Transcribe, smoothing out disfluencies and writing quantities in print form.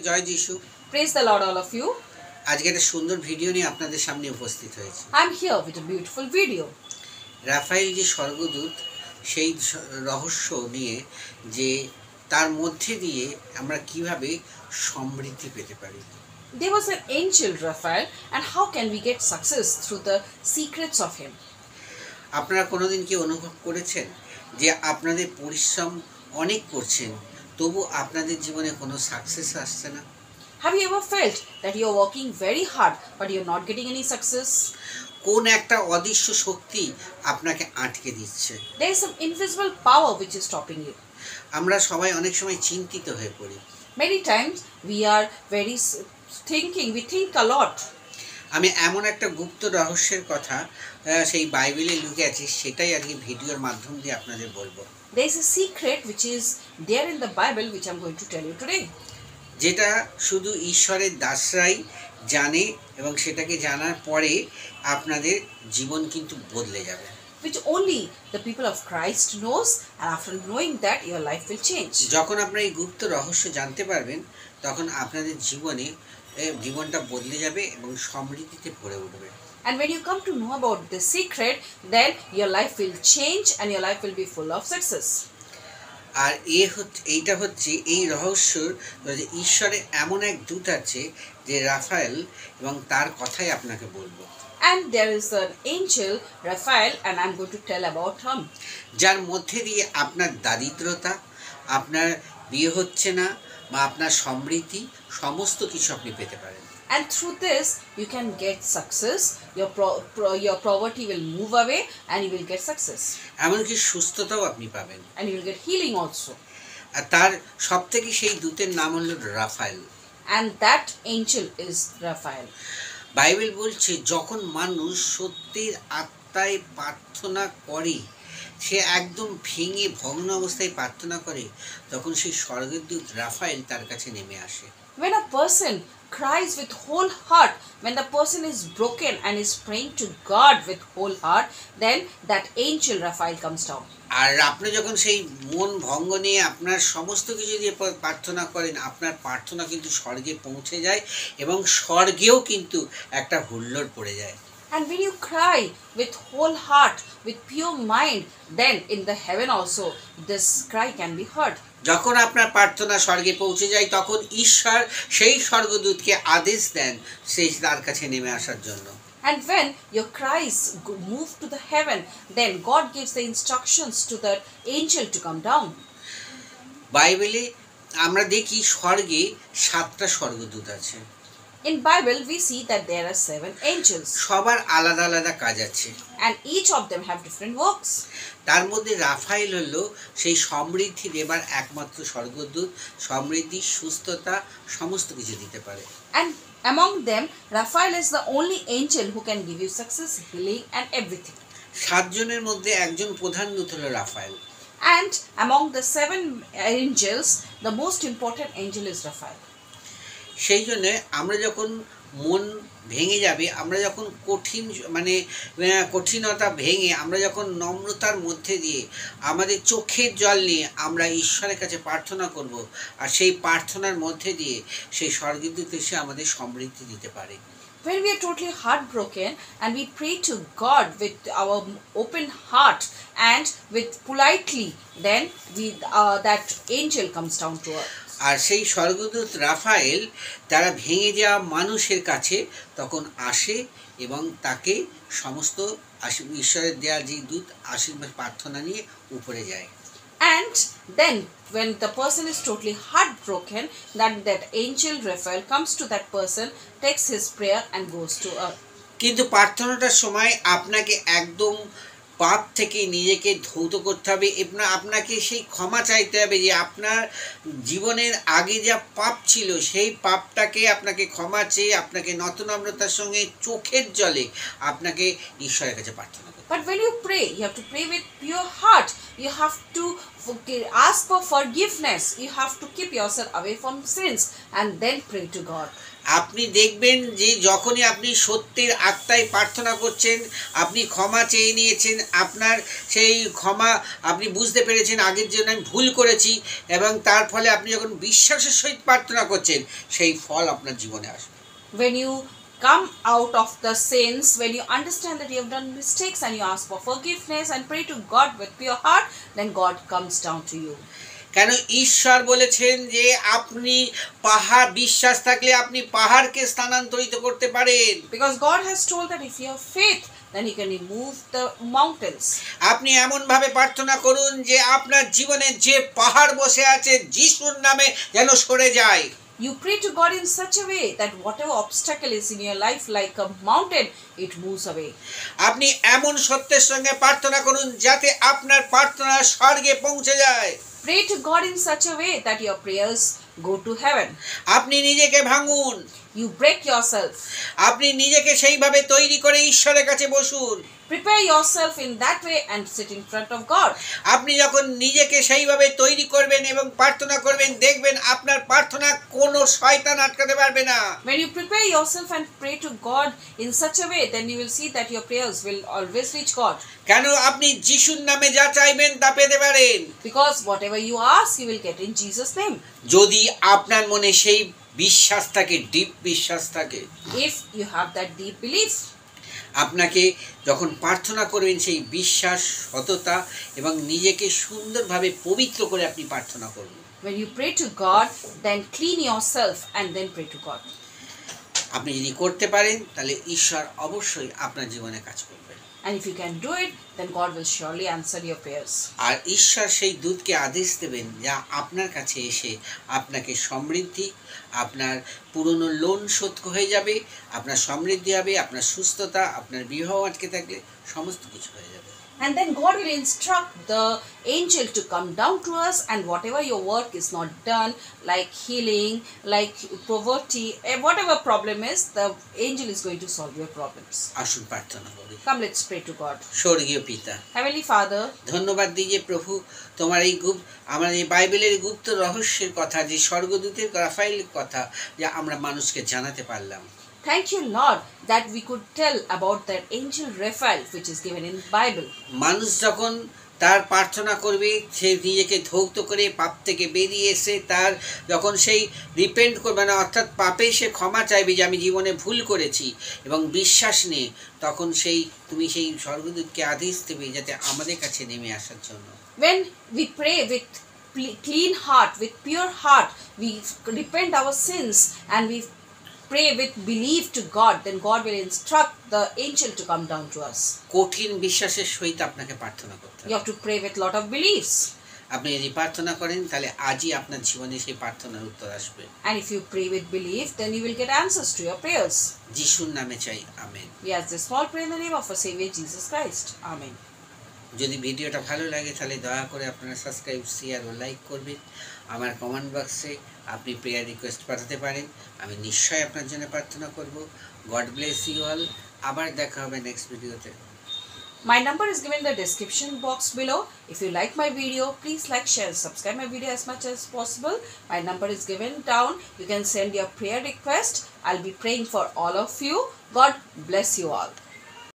জয় যিশু। Praise the Lord, all of you. আজকে একটা সুন্দর ভিডিও নিয়ে আপনাদের সামনে উপস্থিত হয়েছে। I'm here with a beautiful video. Raphael যে স্বর্গদূত, সেই রহস্য নিয়ে যে তার মধ্যে দিয়ে আমরা কিভাবে সমৃদ্ধি পেতে পারি। There was an angel, Raphael, and how can we get success through the secrets of him? আপনারা কোনোদিন কি অনুভব করেছেন যে আপনাদের পরিশ্রম অনেক করছেন, তবু আপনাদের জীবনে কোনো সাকসেস আসছে না? Have you ever felt that you're working very hard but you're not getting any success? কোন একটা অদৃশ্য শক্তি আপনাকে আটকে দিচ্ছে। There is some invisible power which is stopping you. আমরা সবাই অনেক সময় চিন্তিত হয়ে পড়ি। Many times we are we think a lot. আমি এমন একটা গুপ্ত রহস্যের কথা সেই বাইবেলে লুকে আছে, সেটাই আজকে ভিডিওর মাধ্যম দিয়ে আপনাদের বলবো। There is a secret which is there in the Bible which I'm going to tell you today. যেটা শুধু ঈশ্বরের দাসরাই জানে, এবং সেটাকে জানার পরে আপনাদের জীবন কিন্তু বদলে যাবে। Which only the people of Christ knows, and after knowing that your life will change. যখন আপনারা এই গুপ্ত রহস্য জানতে পারবেন, তখন আপনাদের জীবনটা বদলে যাবে এবং সমৃদ্ধিতে ভরে উঠবে। And when you come to know about the secret, then your life will change and your life will be full of success. আর এইটা হচ্ছে এই রহস্যর যে ঈশ্বরের এমন এক দূত আছে যে রাফায়েল, এবং তার কথাই আপনাকে বলবো। And there is an angel, Raphael, and I'm going to tell about him. যার মধ্যে দিয়ে আপনার দারিদ্রতা, আপনার বিয়ে হচ্ছে না, বা আপনার সমৃদ্ধি, সমস্ত কিছু আপনি পেতে পারেন। And through this you can get success. Your poverty will move away and you will get success. এমনকি সুস্থতাও আপনি পাবেন। And you will get healing also. আর তার সবথেকে সেই দূতের নাম হলো Raphael. And that angel is Raphael. Bible বলছে যখন মানুষ সত্যির আত্মায় প্রার্থনা করে, সে একদম ভেঙে ভগ্ন অবস্থায় প্রার্থনা করে, তখন সেই স্বর্গদূত রাফায়েল তার কাছে নেমে আসে। When a person cries with whole heart, when the person is broken and is praying to God with whole heart, then that angel Raphael comes down. আর আপনি যখন সেই মন ভঙ্গ নিয়ে আপনার সমস্ত কিছু দিয়ে প্রার্থনা করেন, আপনার প্রার্থনা কিন্তু স্বর্গে পৌঁছে যায়, এবং স্বর্গেও কিন্তু একটা হুল্লোড় পড়ে যায়। And when you cry with whole heart, with pure mind, then in the heaven also this cry can be heard. যখন আপনার প্রার্থনা স্বর্গে পৌঁছে যায়, তখন ঈশ্বর সেই স্বর্গদূতকে আদেশ দেন সেই তার কাছে নেমে আসার জন্য। And when your cries move to the heaven, then God gives the instructions to the angel to come down. বাইবেলে আমরা দেখি স্বর্গে 7টা স্বর্গদূত আছে। In Bible we see that there are 7 angels. সবার আলাদা আলাদা কাজ আছে, and each of them have different works. তার মধ্যে রাফায়েল হলো সেই সমৃদ্ধি দেবার একমাত্র স্বর্গদূত। সমৃদ্ধি, সুস্থতা, সমস্ত কিছু দিতে পারে। And among them Raphael is the only angel who can give you success, healing and everything. 7 জনের মধ্যে একজন প্রধান দূত হলো Raphael. And among the 7 angels, the most important angel is Raphael. সেই জন্য আমরা যখন মন ভেঙে যাবে, আমরা যখন কঠিনতা ভেঙে আমরা যখন নম্রতার মধ্যে দিয়ে আমাদের চোখের জল নিয়ে আমরা ঈশ্বরের কাছে প্রার্থনা করব, আর সেই প্রার্থনার মধ্যে দিয়ে সেই স্বর্গদূত এসে আমাদের সমৃদ্ধি দিতে পারে। When we are totally heartbroken and we pray to God with our open heart and with politely, then that angel comes down to us. আর সেই স্বর্গদূত রাফায়েল তারা ভেঙে যাওয়া মানুষের কাছে তখন আসে, এবং তাকে সমস্ত ঈশ্বরের দেয়া যে দূত আশীর্বাদ প্রার্থনা নিয়ে উপরে যায়। And then when the person is totally heartbroken, that angel Raphael comes to that person, takes his prayer and goes to earth. কিন্তু প্রার্থনাটার সময় আপনাকে একদম পাপ থেকে নিজেকে ধৌত করতে হবে। আপনাকে সেই ক্ষমা চাইতে হবে যে আপনার জীবনের আগে যা পাপ ছিল, সেই পাপটাকে আপনাকে ক্ষমা চেয়ে আপনাকে নম্রতার সঙ্গে চোখের জলে আপনাকে ঈশ্বরের কাছে প্রার্থনা করতে হবে। But when you pray, you have to pray with pure heart. You have to ask for forgiveness. You have to keep yourself away from sins and then pray to God. আপনি দেখবেন যে যখনই আপনি সত্যের আত্মায় প্রার্থনা করছেন, আপনি ক্ষমা চেয়ে নিয়েছেন, আপনার সেই ক্ষমা আপনি বুঝতে পেরেছেন আগের জন্য আমি ভুল করেছি, এবং তার ফলে আপনি যখন বিশ্বাসের সহিত প্রার্থনা করছেন, সেই ফল আপনার জীবনে আসবে। When you come out of the sins, when you understand that you have done mistakes and you ask for forgiveness and pray to God with pure heart, then God comes down to you. কেন ঈশ্বর বলেছেন যে আপনি পাহাড়, বিশ্বাস থাকলে আপনি পাহাড়কে স্থানান্তরিত করতে পারেন। Because God has told that if you have faith, then you can remove the mountains. আপনি এমন ভাবে প্রার্থনা করুন যে আপনার জীবনে যে পাহাড় বসে আছে যিশুর নামে যেন সরে যায়। You pray to God in such a way that whatever obstacle is in your life, like a mountain, it moves away. আপনি এমন সত্যের সঙ্গে প্রার্থনা করুন যাতে আপনার প্রার্থনা স্বর্গে পৌঁছে যায়। Pray to God in such a way that your prayers go to heaven. আপনি নিজেকে ভাঙুন, You break yourself. আপনি নিজেকে সেইভাবে তৈরি করে ঈশ্বরের কাছে বসুন। Prepare yourself in that way and sit in front of God. আপনি যখন নিজেকে সেইভাবে তৈরি করবেন এবং প্রার্থনা করবেন, দেখবেন আপনার প্রার্থনা কোনো শয়তান আটকাতে পারবে না। When you prepare yourself and pray to God in such a way, then you will see that your prayers will always reach God. কেন আপনি যিশুর নামে যা চাইবেন তা পেতে পারেন। Because whatever you ask, you will get in Jesus' name. যদি আপনার মনে সেই বিশ্বাস থাকে, ডিপ বিশ্বাস থাকে, If you have that deep belief. আপনাকে যখন প্রার্থনা করবেন সেই বিশ্বাস, সততা এবং নিজেকে সুন্দরভাবে পবিত্র করে আপনি প্রার্থনা করবেন। When you pray to God, then clean yourself and then pray to God. আপনি যদি করতে পারেন তাহলে ঈশ্বর অবশ্যই আপনার জীবনে কাজ করবেন। And if you can do it, then God will surely answer your prayers. আর ঈশ্বর সেই দূতকে আদেশ দেবেন যা আপনার কাছে এসে আপনাকে সমৃদ্ধি, আপনার পুরনো লোন শোধ হয়ে যাবে, আপনার সমৃদ্ধি হবে, আপনার সুস্থতা, আপনার বিবাহ আটকে থাকলে সমস্ত কিছু হয়ে যাবে। And then God will instruct the angel to come down to us, and whatever your work is not done, like healing, like poverty, whatever problem is, the angel is going to solve your problems. আসুন প্রার্থনা করি। Come, let's pray to God. স্বর্গীয় পিতা, Heavenly Father, ধন্যবাদ দিই যে প্রভু তোমার এই আমার এই বাইবেলের গুপ্ত রহস্যের কথা, যে স্বর্গদূতের রাফায়েলের কথা, যা আমরা মানুষকে জানাতে পারলাম। thank you, Lord, that we could tell about that angel Raphael which is given in the Bible. মানুষ যখন তার প্রার্থনা করবে, সে নিজেকে ধৌত করে পাপ থেকে বেরিয়ে এসে তার যখন সেই রিপেন্ট করবে না, অর্থাৎ পাপে সে ক্ষমা চাইবে যে আমি জীবনে ভুল করেছি, এবং বিশ্বাস নিয়ে তখন তুমি সেই স্বর্গদূতকে আদেশ দেবে যাতে আমাদের কাছে নেমে আসার জন্য। When we pray with clean heart, with pure heart, we repent our sins and we pray with belief to God, then God will instruct the angel to come down to us. কঠিন বিশ্বাসের সহিত আপনাকে প্রার্থনা করতে হবে। You have to pray with lot of beliefs. আপনি যদি প্রার্থনা করেন তাহলে আজই আপনার জীবনে সেই প্রার্থনার উত্তর আসবে। And if you pray with belief, then you will get answers to your prayers. যিশুর নামে চাই, amen. We ask this small prayer in the name of our Savior Jesus Christ. Amen. যদি ভিডিওটা ভালো লাগে তাহলে দয়া করে আপনারা সাবস্ক্রাইব, শেয়ার ও লাইক করবেন। আমার কমেন্ট বক্সে আপনি প্রেয়ার রিকোয়েস্ট পাঠাতে পারেন, আমি নিশ্চয়ই আপনার জন্য প্রার্থনা করব। God bless you all. আবার দেখা হবে নেক্সট ভিডিওতে। My number is given in the description box below. If you like my video, please like, share, subscribe my video as much as possible. My number is given down. You can send your prayer request. I'll be praying for all of you. God bless you all.